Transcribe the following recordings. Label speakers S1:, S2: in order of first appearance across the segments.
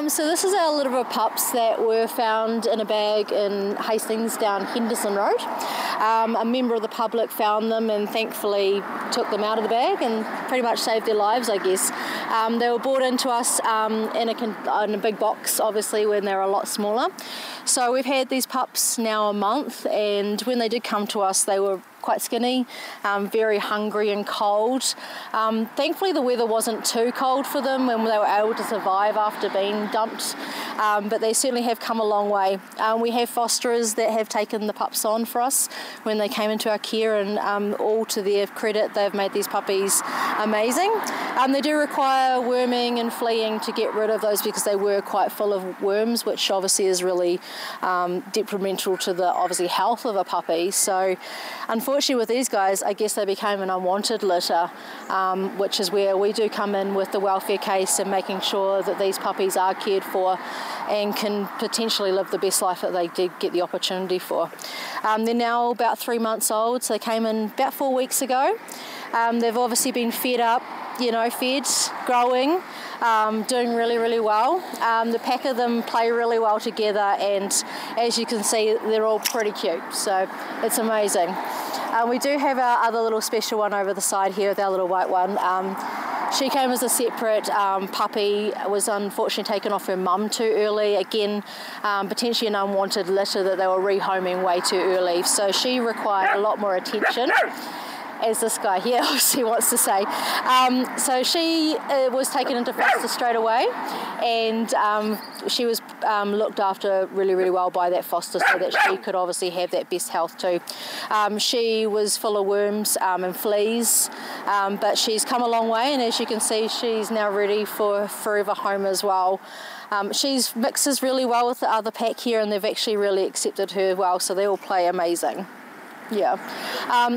S1: So this is our litter of pups that were found in a bag in Hastings down Henderson Road. A member of the public found them and thankfully took them out of the bag and pretty much saved their lives, I guess. They were brought into us in a big box, obviously, when they were a lot smaller. So we've had these pups now a month, and when they did come to us, they were quite skinny, very hungry and cold. Thankfully the weather wasn't too cold for them and they were able to survive after being dumped, but they certainly have come a long way. We have fosterers that have taken the pups on for us when they came into our care, and all to their credit, they've made these puppies amazing. They do require worming and fleeing to get rid of those because they were quite full of worms, which obviously is really detrimental to the obviously health of a puppy. So unfortunately with these guys, I guess they became an unwanted litter, which is where we do come in with the welfare case and making sure that these puppies are cared for and can potentially live the best life that they did get the opportunity for. They're now about 3 months old, so they came in about 4 weeks ago. They've obviously been fed up, fed, growing, doing really, really well. The pack of them play really well together, and as you can see, they're all pretty cute, so it's amazing. We do have our other little special one over the side here with our little white one. She came as a separate puppy, was unfortunately taken off her mum too early. Again, potentially an unwanted litter that they were rehoming way too early, so she required a lot more attention, as this guy here obviously wants to say. So she was taken into foster straight away, and she was looked after really, really well by that foster so that she could obviously have that best health too. She was full of worms and fleas, but she's come a long way, and as you can see, she's now ready for a forever home as well. She mixes really well with the other pack here, and they've actually really accepted her well, so they all play amazing. Yeah.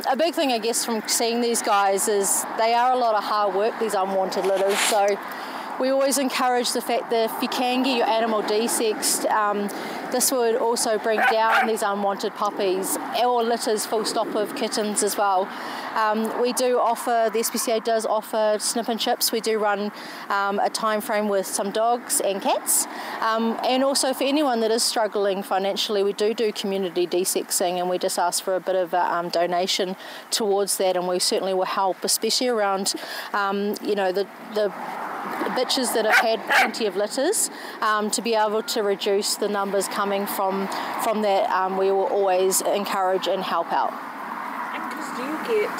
S1: A big thing, I guess, from seeing these guys is they are a lot of hard work, these unwanted litters. So we always encourage the fact that if you can get your animal desexed, this would also bring down these unwanted puppies, or litters full stop of kittens as well. We do offer, the SPCA does offer snip and chips. We do run a time frame with some dogs and cats. And also for anyone that is struggling financially, we do community desexing, and we just ask for a bit of a donation towards that, and we certainly will help, especially around, the bitches that have had plenty of litters, to be able to reduce the numbers coming from that. We will always encourage and help out.
S2: And because do you get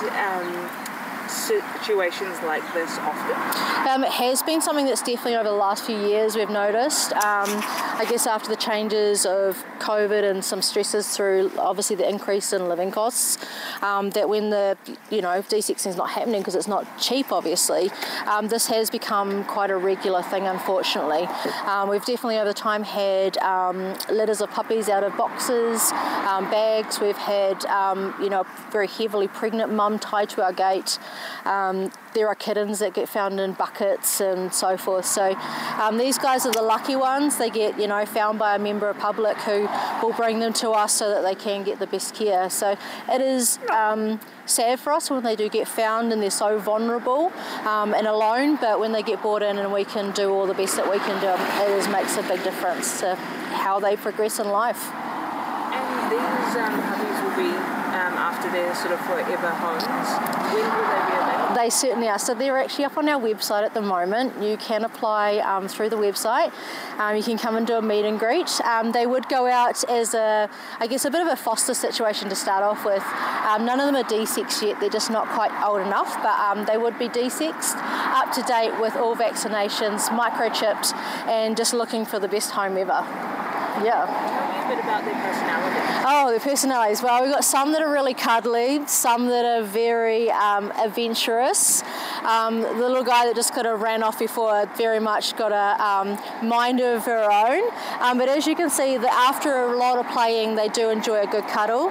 S2: situations like this often?
S1: It has been something that's definitely over the last few years we've noticed. I guess after the changes of COVID and some stresses through obviously the increase in living costs, that when the desexing is not happening because it's not cheap obviously, this has become quite a regular thing, unfortunately. We've definitely over time had litters of puppies out of boxes, bags. We've had very heavily pregnant mum tied to our gate. There are kittens that get found in buckets and so forth. So these guys are the lucky ones. They get found by a member of public who will bring them to us so that they can get the best care. So it is sad for us when they do get found and they're so vulnerable and alone, but when they get brought in and we can do all the best that we can do, it makes a big difference to how they progress in life.
S2: And these puppies will be after their sort of forever homes. When will they be available?
S1: They certainly are. So they're actually up on our website at the moment. You can apply through the website. You can come and do a meet and greet. They would go out as a bit of a foster situation to start off with. None of them are desexed yet. They're just not quite old enough, but they would be desexed, up to date with all vaccinations, microchipped, and just looking for the best home ever. Yeah.
S2: Tell me a bit about their personalities.
S1: Oh, their personalities. Well, we've got some that are really cuddly, some that are very adventurous. The little guy that just kind of ran off before very much got a mind of her own. But as you can see, that after a lot of playing, they do enjoy a good cuddle.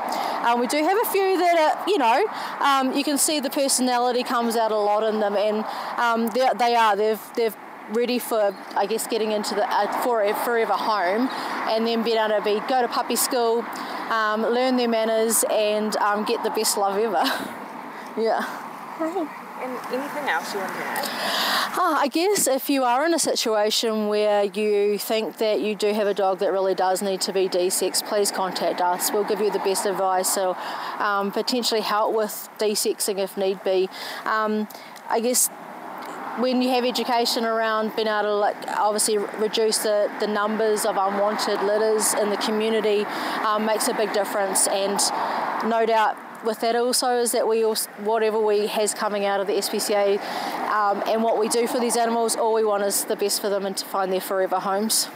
S1: We do have a few that are, you can see the personality comes out a lot in them, and they've ready for, I guess, getting into the forever home, and then being able to go to puppy school, learn their manners, and get the best love ever. Yeah.
S2: And anything else you want to add?
S1: I guess if you are in a situation where you think that you do have a dog that really does need to be desexed, please contact us. We'll give you the best advice, or potentially help with desexing if need be. I guess when you have education around being able to obviously reduce the numbers of unwanted litters in the community makes a big difference. And no doubt with that also is that whatever we has coming out of the SPCA and what we do for these animals, all we want is the best for them and to find their forever homes.